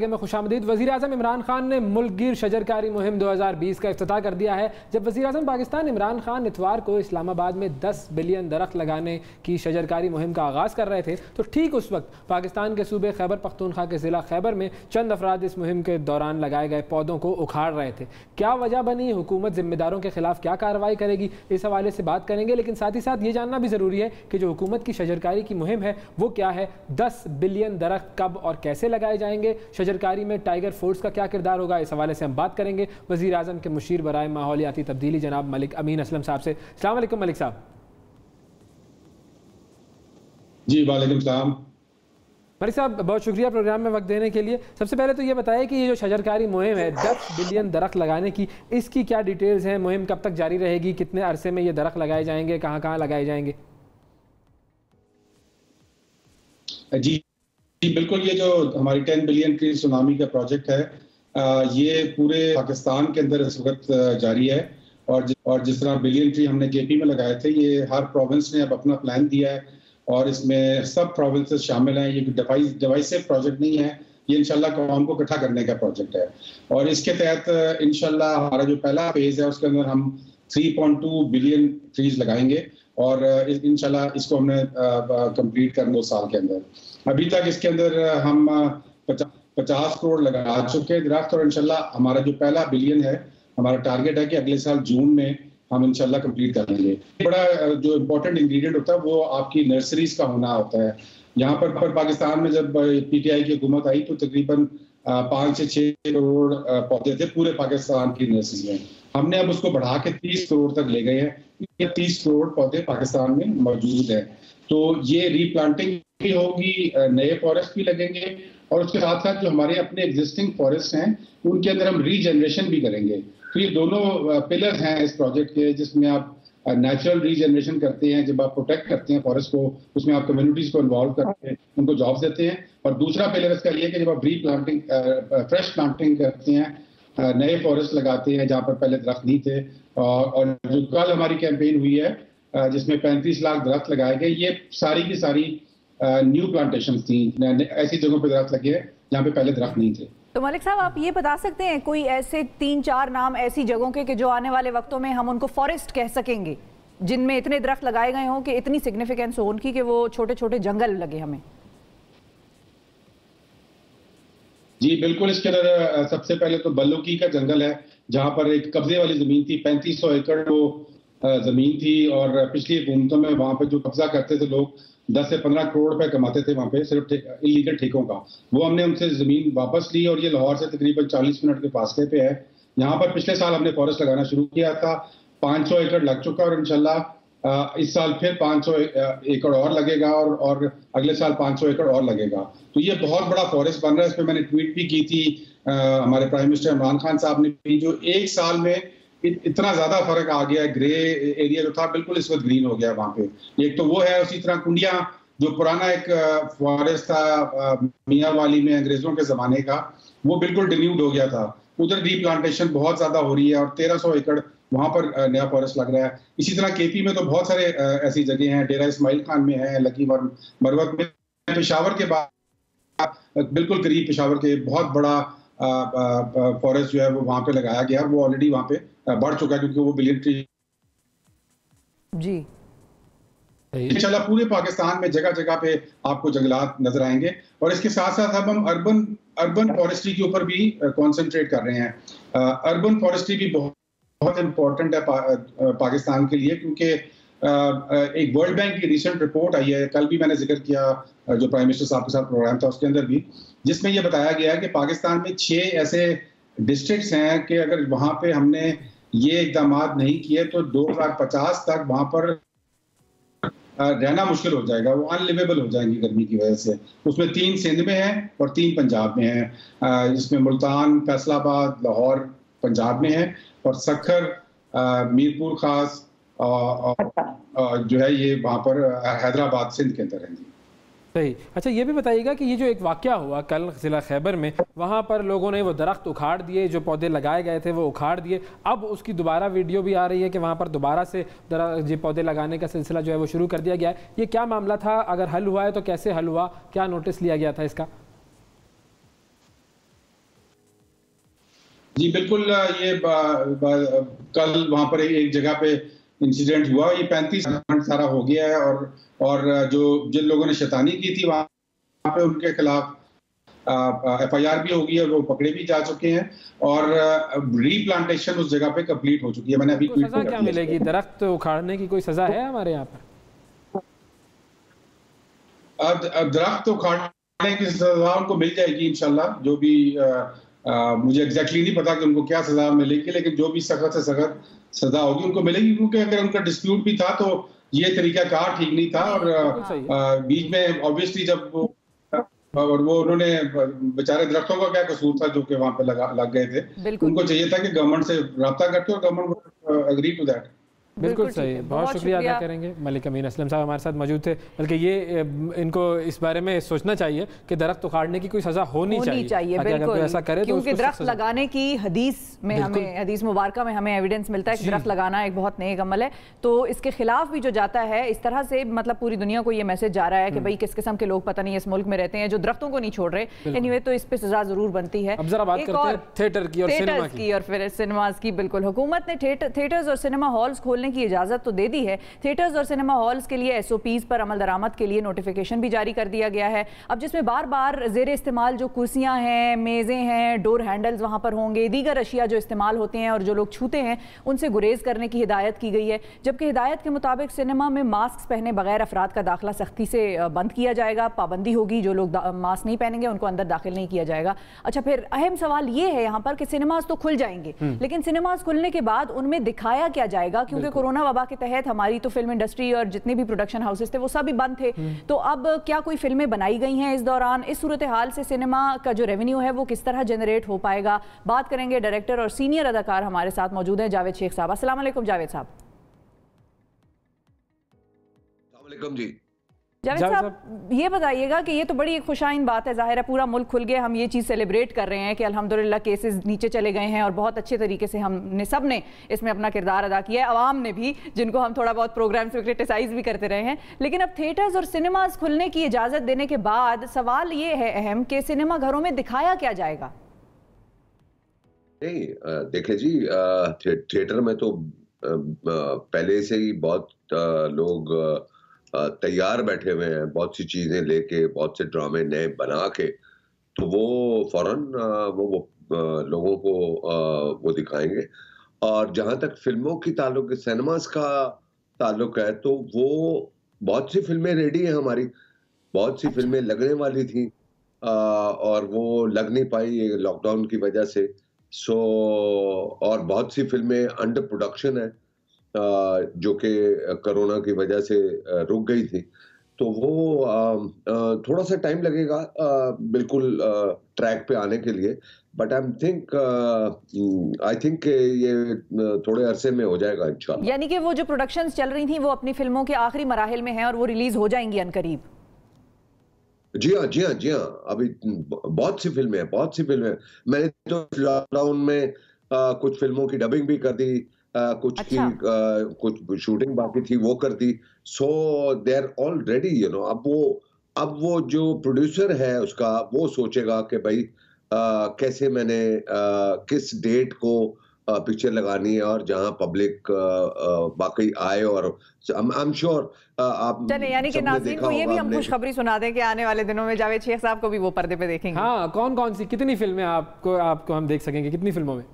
में खुशामदीद। वज़ीर-ए-आज़म इमरान खान ने मुल्क गिर शजरकारी मुहिम 2020 का इफ्तिताह कर दिया है। जब वज़ीर-ए-आज़म पाकिस्तान इमरान खान इतवार को इस्लामाबाद में 10 बिलियन दरख्त लगाने की शजरकारी मुहिम का आगाज़ कर रहे थे तो ठीक उस वक्त पाकिस्तान के सूबे खैबर पख्तूनख्वा के ज़िला खैबर में चंद अफराद इस मुहिम के दौरान लगाए गए पौधों को उखाड़ रहे थे। क्या वजह बनी, हुकूमत जिम्मेदारों के खिलाफ क्या कार्रवाई करेगी, इस हवाले से बात करेंगे। लेकिन साथ ही साथ ये जानना भी ज़रूरी है कि जो हुकूमत की शजरकारी की मुहिम है वो क्या है, 10 बिलियन दरख्त कब और कैसे लगाए जाएंगे, शजरकारी में टाइगर फोर्स का क्या किरदार होगा, इस हवाले से हम बात करेंगे वज़ीर आज़म के मुशीर बराए माहौलियाती तब्दीली जनाब मलिक अमीन असलम साहब से। अस्सलाम वालेकुम मलिक साहब। जी वालेकुम सलाम। मलिक साहब बहुत शुक्रिया प्रोग्राम में वक्त देने के लिए। सबसे पहले तो ये बताएं कि ये जो शजरकारी मुहिम है 10 बिलियन दरख्त लगाने की, इसकी क्या डिटेल्स हैं, मुहिम कब तक जारी रहेगी, कितने अरसे में ये दरख्त लगाए जाएंगे, कहाँ कहाँ लगाए जाएंगे? जी बिल्कुल, ये जो हमारी 10 बिलियन ट्री सुनामी का प्रोजेक्ट है ये पूरे पाकिस्तान के अंदर इस वक्त जारी है और जिस तरह बिलियन ट्री हमने केपी में लगाए थे, ये हर प्रोविंस ने अब अपना प्लान दिया है और इसमें सब प्रोविंसेस शामिल हैं। ये डिवाइसिव प्रोजेक्ट नहीं है, ये इंशाल्लाह कौम को इकट्ठा करने का प्रोजेक्ट है और इसके तहत इंशाल्लाह हमारा जो पहला फेज है उसके अंदर हम 3.2 बिलियन ट्रीज लगाएंगे और इंशाल्लाह इसको हमने कंप्लीट करना 2 साल के अंदर। अभी तक इसके अंदर हम 50 करोड़ लगा चुके हैं दरख्त और इंशाल्लाह हमारा जो पहला बिलियन है, हमारा टारगेट है कि अगले साल जून में हम इंशाल्लाह कंप्लीट कर लेंगे। बड़ा जो इम्पोर्टेंट इंग्रेडिएंट होता है वो आपकी नर्सरीज का होना होता है। यहाँ पर पाकिस्तान में जब पीटीआई की हुकूमत आई तो तकरीबन 5 से 6 करोड़ पौधे थे पूरे पाकिस्तान की नर्सरीज में। हमने अब उसको बढ़ा के 30 करोड़ तक ले गए हैं। ये 30 करोड़ पौधे पाकिस्तान में मौजूद है। तो ये रीप्लांटिंग भी होगी, नए फॉरेस्ट भी लगेंगे और उसके साथ साथ जो हमारे अपने एग्जिस्टिंग फॉरेस्ट हैं उनके अंदर हम रीजनरेशन भी करेंगे। तो ये दोनों पिलर्स हैं इस प्रोजेक्ट के, जिसमें आप नेचुरल रीजनरेशन करते हैं, जब आप प्रोटेक्ट करते हैं फॉरेस्ट को, उसमें आप कम्युनिटीज को इन्वॉल्व करते हैं, उनको जॉब्स देते हैं। और दूसरा पिलर इसका ये है कि जब आप रीप्लांटिंग फ्रेश प्लांटिंग करते हैं, नए फॉरेस्ट लगाते हैं जहाँ पर पहले दरख्त नहीं थे और जो कल हमारी कैंपेन हुई है जिसमें 35 लाख दरख्त लगाए गए, ये सारी की सारी न्यू प्लांटेशन थी, ऐसी जगहों पे दरख्त लगे हैं जहाँ पे पहले दरख्त नहीं थे। तो मलिक साहब आप ये बता सकते हैं कोई ऐसे 3-4 नाम ऐसी जगहों के कि जो आने वाले वक्तों में हम उनको फॉरेस्ट कह सकेंगे, जिनमें इतने दरख्त लगाए गए हों कि इतनी सिग्निफिकेंस हो उनकी कि वो छोटे छोटे जंगल लगे हमें? जी बिल्कुल, इसके अंदर सबसे पहले तो बल्लुकी का जंगल है जहाँ पर एक कब्जे वाली जमीन थी, 3500 एकड़ वो जमीन थी और पिछली हुकूमतों में वहां पे जो कब्जा करते थे लोग 10 से 15 करोड़ रुपए कमाते थे वहां पे सिर्फ इलीगल ठेकों का। वो हमने उनसे जमीन वापस ली और ये लाहौर से तकरीबन 40 मिनट के फासले पे है। यहाँ पर पिछले साल हमने फॉरेस्ट लगाना शुरू किया था, 500 एकड़ लग चुका और इंशाल्लाह इस साल फिर 500 एकड़ और लगेगा और अगले साल 500 एकड़ और लगेगा। तो ये बहुत बड़ा फॉरेस्ट बन रहा है। इस पर मैंने ट्वीट भी की थी हमारे प्राइम मिनिस्टर इमरान खान साहब ने भी, जो 1 साल में इतना ज्यादा फर्क आ गया है। ग्रे एरिया जो था बिल्कुल इस वक्त ग्रीन हो गया वहां पे। एक तो वो है, उसी तरह कुंडिया जो पुराना एक फॉरेस्ट था मियाँ वाली में अंग्रेजों के जमाने का, वो बिल्कुल डिन्यूड हो गया था। उधर रीप्लांटेशन बहुत ज्यादा हो रही है और 1300 एकड़ वहां पर नया फॉरेस्ट लग रहा है। इसी तरह केपी में तो बहुत सारे ऐसी जगह हैं, डेरा इस्माइल खान में है, लकी मरवत में, पेशावर के बाद बिल्कुल करीब पेशावर के बहुत बड़ा फॉरेस्ट जो है वो वहां पे लगाया गया, वो ऑलरेडी वहां पे बढ़ चुका है क्योंकि वो बिलियन ट्री। जी इंशाल्लाह पूरे पाकिस्तान में जगह जगह पे आपको जंगलात नजर आएंगे और इसके साथ साथ अब हम अर्बन फॉरेस्ट्री के ऊपर भी कंसंट्रेट कर रहे हैं। अर्बन फॉरेस्ट्री भी बहुत इंपॉर्टेंट है पाकिस्तान के लिए, क्योंकि एक वर्ल्ड बैंक की रिसेंट रिपोर्ट आई है, कल भी मैंने जिक्र किया जो प्राइम मिनिस्टर साहब के साथ प्रोग्राम था उसके अंदर भी, जिसमें यह बताया गया है कि पाकिस्तान में 6 ऐसे डिस्ट्रिक्ट्स हैं कि अगर वहां पे हमने ये इकदाम नहीं किए तो 2050 तक वहां पर रहना मुश्किल हो जाएगा, वो अनलिवेबल हो जाएंगी गर्मी की वजह से। उसमें 3 सिंध में है और 3 पंजाब में है, जिसमें मुल्तान, फैसलाबाद, लाहौर पंजाब में है और सखर, मीरपुर खास जो है ये वहां पर हैदराबाद सिंध के अंदर है। सही। अच्छा ये भी बताइएगा कि ये जो एक वाक़या हुआ कल ज़िला खैबर में, वहाँ पर लोगों ने वो दरख्त उखाड़ दिए, जो पौधे लगाए गए थे वो उखाड़ दिए, अब उसकी दोबारा वीडियो भी आ रही है कि वहाँ पर दोबारा से ये पौधे लगाने का सिलसिला जो है वो शुरू कर दिया गया है। ये क्या मामला था, अगर हल हुआ है तो कैसे हल हुआ, क्या नोटिस लिया गया था इसका? जी बिल्कुल, ये कल वहां पर एक जगह पे इंसिडेंट हुआ, ये 35 सारा हो गया है, और जो जिन लोगों ने शैतानी की थी वहां पे उनके खिलाफ FIR भी होगी और वो पकड़े भी जा चुके हैं, और रीप्लांटेशन उस जगह पे कंप्लीट हो चुकी है। मैंने अभी सजा क्या मिलेगी? दरख्त उखाड़ने की कोई सजा है हमारे यहाँ पर? दरख्त उखाड़ने की सजा उनको मिल जाएगी इंशाल्लाह। जो भी मुझे एग्जैक्टली नहीं पता कि उनको क्या सजा मिलेगी, लेकिन जो भी सख्त से सख्त सजा होगी उनको मिलेगी, क्योंकि अगर उनका डिस्प्यूट भी था तो ये तरीका कार ठीक नहीं था। और बीच में ऑब्वियसली जब वो उन्होंने बेचारे दरख्तों का क्या कसूर था जो कि वहां पे लग गए थे। उनको चाहिए था कि गवर्नमेंट से राब्ता करते और गवर्नमेंट एग्री टू दैट। बिल्कुल सही, बहुत शुक्रिया अदा करेंगे। मलिक अमीन असलम साहब हमारे साथ मौजूद थे। बल्कि ये इनको इस बारे में सोचना चाहिए कि दरख्त उखाड़ने की कोई सज़ा होनी चाहिए बिल्कुल, ऐसा करे क्योंकि दरख्त लगाने की हदीस में हमें, हदीस मुबारक में हमें एविडेंस मिलता है कि दरख्त लगाना एक बहुत नेक अमल है। तो इसके खिलाफ भी जो जाता है, इस तरह से मतलब पूरी दुनिया को ये मैसेज जा रहा है कि भाई किस किस्म के लोग पता नहीं इस मुल्क में रहते हैं जो दरख्तों को नहीं छोड़ रहे। एनीवे, तो इस पर सजा जरूर बनती है। अब जरा बात करते हैं थिएटर की और सिनेमा की, और फिर सिनेमाज की। बिल्कुल, हुकूमत ने थिएटर्स और सिनेमा हॉल्स खोलने की इजाजत तो दे दी है। थिएटर्स और सिनेमा हॉल्स के लिए SOPs पर अमल दरामद के लिए नोटिफिकेशन भी जारी कर दिया गया है। अब जिसमें बार बार जेर इस्तेमाल जो कुर्सियां हैं, मेज़ें हैं, डोर हैंडल्स वहां पर होंगे, दीगर अशिया जो इस्तेमाल होते हैं और जो लोग छूते हैं उनसे गुरेज करने की हिदायत की गई है। जबकि हिदायत के मुताबिक सिनेमा में मास्क पहने बगैर अफराद का दाखिला सख्ती से बंद किया जाएगा। पाबंदी होगी, जो लोग मास्क नहीं पहनेंगे उनको अंदर दाखिल नहीं किया जाएगा। अच्छा, फिर अहम सवाल ये है यहाँ पर कि सिनेमाज तो खुल जाएंगे, लेकिन सिनेमाज खुलने के बाद उनमें दिखाया क्या जाएगा? क्योंकि कोरोना वबा के तहत हमारी तो फिल्म इंडस्ट्री और जितने भी प्रोडक्शन हाउसेस थे वो सभी बंद थे। तो अब क्या कोई फिल्में बनाई गई हैं इस दौरान? इस सूरत हाल से सिनेमा का जो रेवेन्यू है वो किस तरह जनरेट हो पाएगा? बात करेंगे। डायरेक्टर और सीनियर अदाकार हमारे साथ मौजूद हैं जावेद शेख साहब। अस्सलाम वालेकुम जावेद साहब। जी जावेद साहब, ये बताइएगा कि ये तो बड़ी खुशाइन बात है, जाहिर है पूरा मुल्क खुल गया, हम ये चीज़ सेलिब्रेट कर रहे हैं कि अल्हम्दुलिल्लाह केसेस नीचे चले गए हैं और बहुत अच्छे तरीके से हमने सब ने इसमें अपना किरदार अदा किया है, अवाम ने भी, जिनको हम थोड़ा बहुत प्रोग्राम्स में क्रिटिसाइज भी करते रहे हैं। लेकिन अब थिएटर्स और सिनेमाज खुलने की इजाज़त देने के बाद सवाल ये है अहम कि सिनेमा घरों में दिखाया क्या जाएगा? नहीं, देखिए जी, थिएटर में तो पहले से ही बहुत लोग तैयार बैठे हुए हैं, बहुत सी चीजें लेके, बहुत से ड्रामे नए बना के, तो वो फौरन वो लोगों को वो दिखाएंगे। और जहां तक फिल्मों की ताल्लुक, सिनेमास का ताल्लुक है, तो वो बहुत सी फिल्में रेडी हैं हमारी, बहुत सी फिल्में लगने वाली थी और वो लग नहीं पाई लॉकडाउन की वजह से। और बहुत सी फिल्में अंडर प्रोडक्शन है जो कि कोरोना की वजह से रुक गई थी। तो वो थोड़ा सा टाइम लगेगा बिल्कुल ट्रैक पे आने के लिए, बट आई थिंक ये थोड़े अरसे में हो जाएगा इंशाल्लाह। यानी कि वो जो प्रोडक्शंस चल रही थी वो अपनी फिल्मों के आखिरी मराहिल में हैं और वो रिलीज हो जाएंगी अनकरीब। जी हाँ, जी हाँ, जी हाँ। अभी बहुत सी फिल्में मैंने तो लॉकडाउन में कुछ फिल्मों की डबिंग भी कर दी, कुछ की कुछ शूटिंग बाकी थी वो कर दी। So they are all ready, you know. अब वो जो प्रोड्यूसर है उसका वो सोचेगा कि भाई कैसे मैंने किस डेट को पिक्चर लगानी है और जहां पब्लिक वाकई आए। और आई एम श्योर आप चले, यानी कि नाज़रीन को ये भी हम खुशखबरी सुना दें कि आने वाले दिनों में जावेद शेख साहब को भी वो पर्दे पे देखेंगे। हाँ, कौन कौन सी कितनी फिल्में आपको हम देख सकेंगे, कितनी फिल्मों में?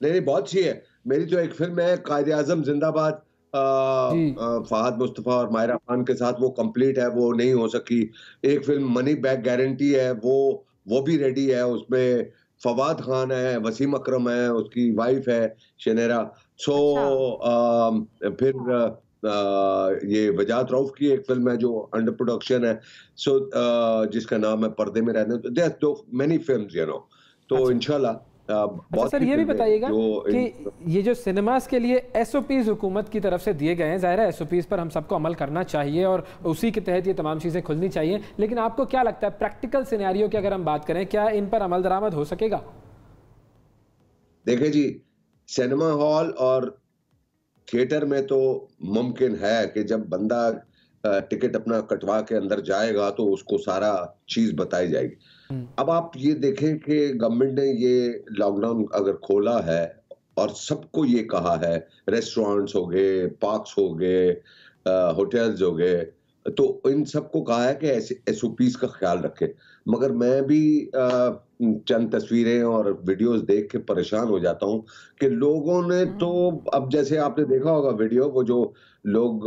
नहीं, बहुत सी है। मेरी तो एक फिल्म है कायद-ए-आज़म जिंदाबाद, फहद मुस्तफा और मायरा खान के साथ, वो कंप्लीट है, वो नहीं हो सकी। एक फिल्म मनी बैक गारंटी है, वो भी रेडी है। उसमें फवाद खान है, वसीम अकरम है, उसकी वाइफ है शनेरा। सो फिर ये वजात रऊफ की एक फिल्म है जो अंडर प्रोडक्शन है, सो जिसका नाम है पर्दे में रहने। There are many films, you know. तो इंशाल्लाह। अच्छा सर, ये भी बताइएगा कि ये जो सिनेमास के लिए SOPs हुकूमत की तरफ से दिए गए हैं, ज़ाहिर है SOPs पर हम सबको अमल करना चाहिए और उसी के तहत ये तमाम चीज़ें खुलनी चाहिए, लेकिन आपको क्या लगता है प्रैक्टिकल सिनेरियो की अगर हम बात करें, क्या इन पर अमल दरामद हो सकेगा? देखिए जी, सिनेमा हॉल और थिएटर में तो मुमकिन है कि जब बंदा टिकट अपना कटवा के अंदर जाएगा तो उसको सारा चीज बताई जाएगी। अब आप ये देखें कि गवर्नमेंट ने ये लॉकडाउन अगर खोला है और सबको ये कहा है, रेस्टोरेंट्स हो गए, पार्क्स हो गए, होटल्स हो गए, तो इन सबको कहा है कि SOPs का ख्याल रखें। मगर मैं भी चंद तस्वीरें और वीडियोस देख के परेशान हो जाता हूं कि लोगों ने तो, अब जैसे आपने देखा होगा वीडियो, वो जो लोग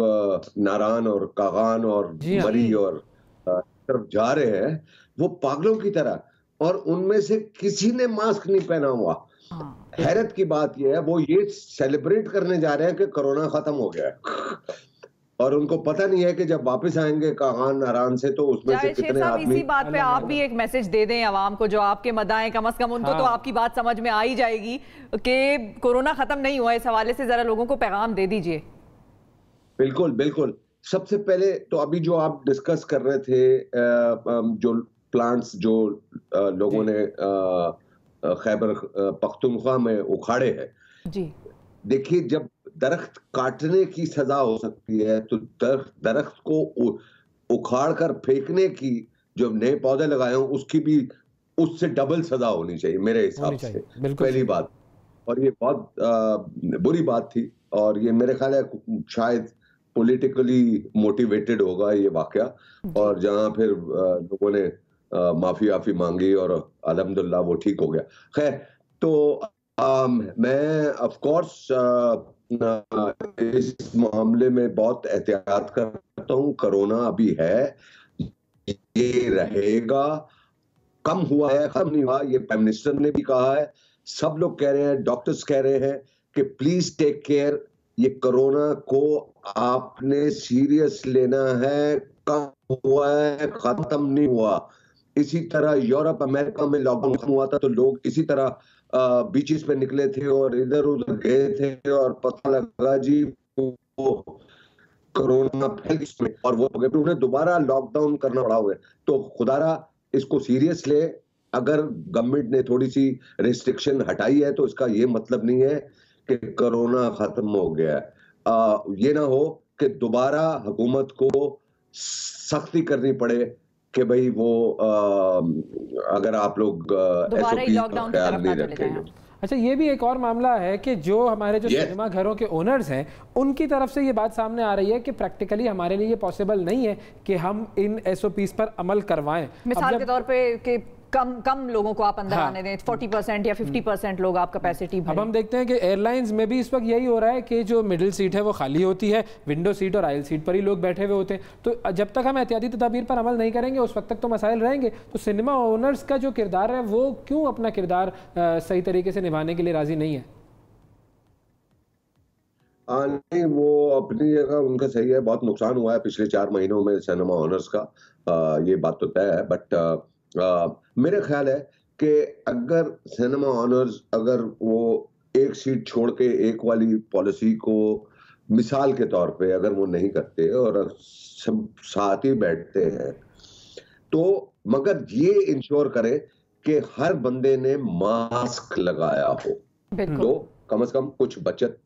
नारान और कागान और मरी और तरफ जा रहे हैं वो पागलों की तरह, और उनमें से किसी ने मास्क नहीं पहना हुआ। हैरत की बात यह है, वो ये सेलिब्रेट करने जा रहे हैं कि कोरोना खत्म हो गया है, और उनको पता नहीं है कि जब वापस आएंगे कागान नारान से तो उसमें से कितने आदमी। इसी बात पे आप भी एक मैसेज दे दें आवाम को, जो आपके मदाएं कम से कम उनको तो आपकी बात समझ में आ ही जाएगी कि कोरोना खत्म नहीं हुआ, इस हवाले से जरा लोगों को पैगाम दे दीजिए। बिल्कुल बिल्कुल। सबसे पहले तो अभी जो आप डिस्कस कर रहे थे, जो प्लांट्स जो लोगों ने खैबर पख्तूनख्वा में उखाड़े हैं जी, देखिए जब दरख्त काटने की सजा हो सकती है तो दरख्त को उखाड़ कर फेंकने की, जो नए पौधे लगाए हों उसकी भी उससे डबल सजा होनी चाहिए मेरे हिसाब से, पहली बात। और ये बहुत बुरी बात थी, और ये मेरे ख्याल है शायद पॉलिटिकली मोटिवेटेड होगा ये वाकया, और जहां फिर लोगों ने माफी मांगी और अल्हम्दुलिल्लाह वो ठीक हो गया। खैर, तो मैं ऑफ कोर्स इस मामले में बहुत एहतियात करता हूँ। कोरोना अभी है, ये रहेगा, कम हुआ है, खत्म नहीं हुआ। ये प्राइम मिनिस्टर ने भी कहा है, सब लोग कह रहे हैं, डॉक्टर्स कह रहे हैं कि प्लीज टेक केयर, ये कोरोना को आपने सीरियस लेना है, कम हुआ है, खत्म नहीं हुआ। इसी तरह यूरोप अमेरिका में लॉकडाउन हुआ था तो लोग इसी तरह बीचेस पे निकले थे और इधर उधर गए थे, और पता लगा जी वो कोरोना फैल गया और वो उन्हें दोबारा लॉकडाउन करना पड़ा हुआ है। तो खुदारा इसको सीरियस ले। अगर गवर्नमेंट ने थोड़ी सी रिस्ट्रिक्शन हटाई है तो इसका ये मतलब नहीं है कि कोरोना खत्म हो गया है। ये ना हो कि दोबारा हुकूमत को सख्ती करनी पड़े कि भाई वो अगर आप लोग लॉकडाउन की तरफ ना चले जाएं। अच्छा, ये भी एक और मामला है कि जो हमारे जो सिनेमा घरों के ओनर्स हैं उनकी तरफ से ये बात सामने आ रही है कि प्रैक्टिकली हमारे लिए ये पॉसिबल नहीं है कि हम इन SOPs पर अमल करवाएं। मिसाल के तौर पे कि कम लोगों को आप अंदर आने दें, 40% या 50% लोग आप कैपेसिटी भरें। अब हम देखते हैं कि एयरलाइंस में भी इस वक्त यही हो रहा है कि जो मिडिल सीट है वो खाली होती है, विंडो सीट और आयल सीट पर ही लोग बैठे हुए होते हैं। तो जब तक हम एहतियाती तदाबीर पर अमल नहीं करेंगे उस वक्त तक तो मसाइल रहेंगे। तो सिनेमा ओनर्स का जो किरदार है वो क्यों अपना किरदार सही तरीके से निभाने के लिए राजी नहीं है? नहीं, वो अपनी जगह उनका सही है। बहुत नुकसान हुआ है पिछले 4 महीनों में सिनेमा ओनर्स का, ये बात तो तय है। बट मेरा ख्याल है कि अगर सिनेमा ऑनर्स अगर वो एक सीट छोड़ के एक वाली पॉलिसी को मिसाल के तौर पे अगर वो नहीं करते और सब साथ ही बैठते हैं, तो मगर ये इंश्योर करें कि हर बंदे ने मास्क लगाया हो, तो कम से कम कुछ बचत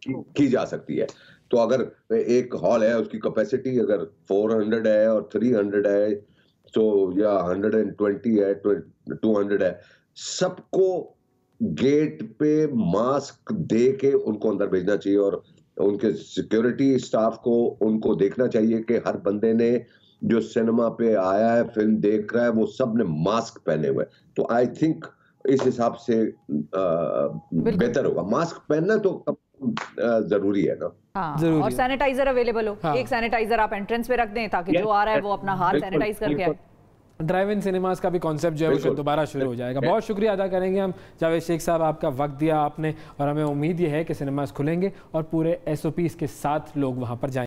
की जा सकती है। तो अगर एक हॉल है उसकी कैपेसिटी अगर 400 है और 300 है तो या 120 है, 200 है, सबको गेट पे मास्क दे के उनको अंदर भेजना चाहिए, और उनके सिक्योरिटी स्टाफ को उनको देखना चाहिए कि हर बंदे ने जो सिनेमा पे आया है, फिल्म देख रहा है, वो सब ने मास्क पहने हुए। तो आई थिंक इस हिसाब से बेहतर होगा। मास्क पहनना तो जरूरी है ना। हाँ, और सैनिटाइजर अवेलेबल हो। हाँ। एक सैनिटाइजर आप एंट्रेंस पे रख दें ताकि जो आ रहा है वो अपना हाथ सैनिटाइज करके आए। ड्राइव इन सिनेमास का भी कॉन्सेप्ट जो है वो दोबारा शुरू हो जाएगा। बहुत शुक्रिया अदा करेंगे हम जावेद शेख साहब, आपका वक्त दिया आपने, और हमें उम्मीद ये है कि सिनेमास खुलेंगे और पूरे SOPs के साथ लोग वहाँ पर जाएंगे।